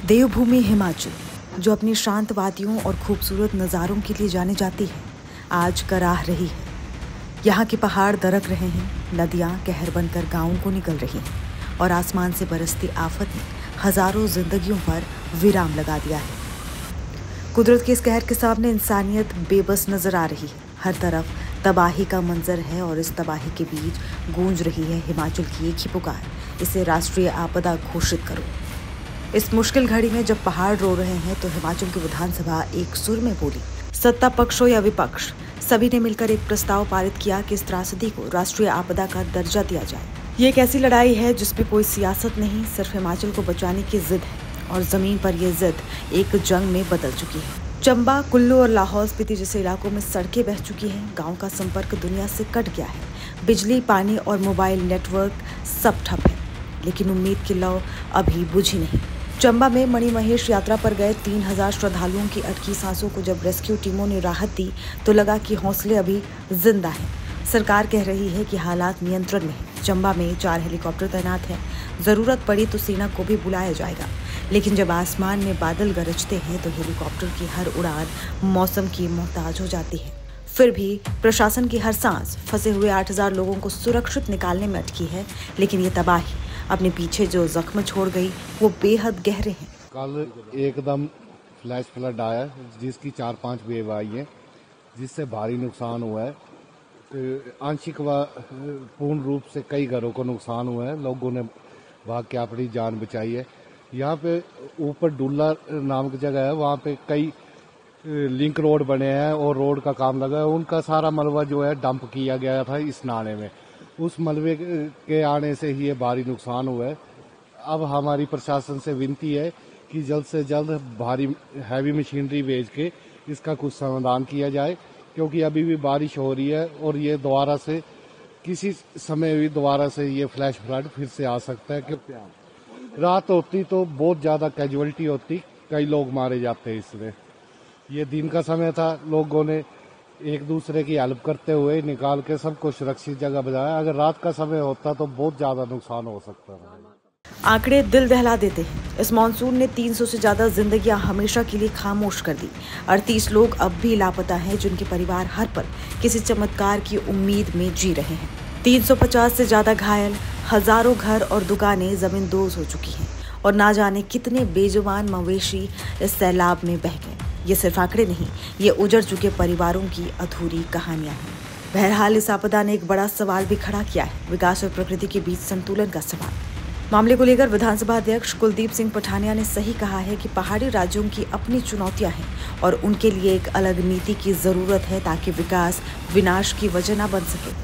देवभूमि हिमाचल, जो अपनी शांत वादियों और खूबसूरत नज़ारों के लिए जानी जाती है, आज कराह रही है। यहाँ के पहाड़ दरक रहे हैं, नदियाँ कहर बनकर गाँवों को निकल रही हैं और आसमान से बरसती आफत ने हजारों जिंदगियों पर विराम लगा दिया है। कुदरत के इस कहर के सामने इंसानियत बेबस नजर आ रही है। हर तरफ तबाही का मंजर है और इस तबाही के बीच गूंज रही है हिमाचल की एक ही पुकार, इसे राष्ट्रीय आपदा घोषित करो। इस मुश्किल घड़ी में जब पहाड़ रो रहे हैं तो हिमाचल की विधानसभा एक सुर में बोली। सत्ता पक्ष हो या विपक्ष, सभी ने मिलकर एक प्रस्ताव पारित किया कि इस त्रासदी को राष्ट्रीय आपदा का दर्जा दिया जाए। ये एक ऐसी लड़ाई है जिसमें कोई सियासत नहीं, सिर्फ हिमाचल को बचाने की जिद है और जमीन पर यह जिद एक जंग में बदल चुकी है। चंबा, कुल्लू और लाहौल स्पीति जैसे इलाकों में सड़कें बह चुकी हैं, गांव का संपर्क दुनिया से कट गया है, बिजली, पानी और मोबाइल नेटवर्क सब ठप है, लेकिन उम्मीद की लौ अभी बुझी नहीं। चंबा में मणिमहेश यात्रा पर गए 3000 श्रद्धालुओं की अटकी सांसों को जब रेस्क्यू टीमों ने राहत दी तो लगा कि हौसले अभी जिंदा हैं। सरकार कह रही है कि हालात नियंत्रण में है। चंबा में 4 हेलीकॉप्टर तैनात हैं, जरूरत पड़ी तो सेना को भी बुलाया जाएगा। लेकिन जब आसमान में बादल गरजते हैं तो हेलीकॉप्टर की हर उड़ान मौसम की मोहताज हो जाती है। फिर भी प्रशासन की हर सांस फंसे हुए 8000 लोगों को सुरक्षित निकालने में अटकी है, लेकिन ये तबाही अपने पीछे जो जख्म छोड़ गई वो बेहद गहरे हैं। कल एकदम फ्लैश फ्लड आया जिसकी 4-5 वेव आई है, जिससे भारी नुकसान हुआ है। आंशिक व पूर्ण रूप से कई घरों को नुकसान हुआ है। लोगों ने भाग के अपनी जान बचाई है। यहाँ पे ऊपर डुल्ला नाम की जगह है, वहाँ पे कई लिंक रोड बने हैं और रोड का काम लगा है। उनका सारा मलबा जो है डंप किया गया था इस नाले में। उस मलबे के आने से ही ये भारी नुकसान हुआ है। अब हमारी प्रशासन से विनती है कि जल्द से जल्द भारी हैवी मशीनरी भेज के इसका कुछ समाधान किया जाए, क्योंकि अभी भी बारिश हो रही है और ये दोबारा से किसी समय भी दोबारा से ये फ्लैश फ्लड फिर से आ सकता है। क्योंकि रात होती तो बहुत ज़्यादा कैजुअलिटी होती, कई लोग मारे जाते हैं इसमें। ये दिन का समय था, लोगों ने एक दूसरे की हेल्प करते हुए निकाल के सबको सुरक्षित जगह बजाया। अगर रात का समय होता तो बहुत ज्यादा नुकसान हो सकता था। आंकड़े दिल दहला देते हैं। इस मानसून ने 300 से ज्यादा जिंदगियां हमेशा के लिए खामोश कर दी। 38 लोग अब भी लापता हैं, जिनके परिवार हर पल किसी चमत्कार की उम्मीद में जी रहे हैं। 350 से ज्यादा घायल, हजारों घर और दुकानें जमींदोज हो चुकी हैं और ना जाने कितने बेजुबान मवेशी इस सैलाब में बह गए। ये सिर्फ आंकड़े नहीं, ये उजड़ चुके परिवारों की अधूरी कहानियां हैं। बहरहाल इस आपदा ने एक बड़ा सवाल भी खड़ा किया है, विकास और प्रकृति के बीच संतुलन का सवाल। मामले को लेकर विधानसभा अध्यक्ष कुलदीप सिंह पठानिया ने सही कहा है कि पहाड़ी राज्यों की अपनी चुनौतियां हैं और उनके लिए एक अलग नीति की जरूरत है ताकि विकास विनाश की वजह न बन सके।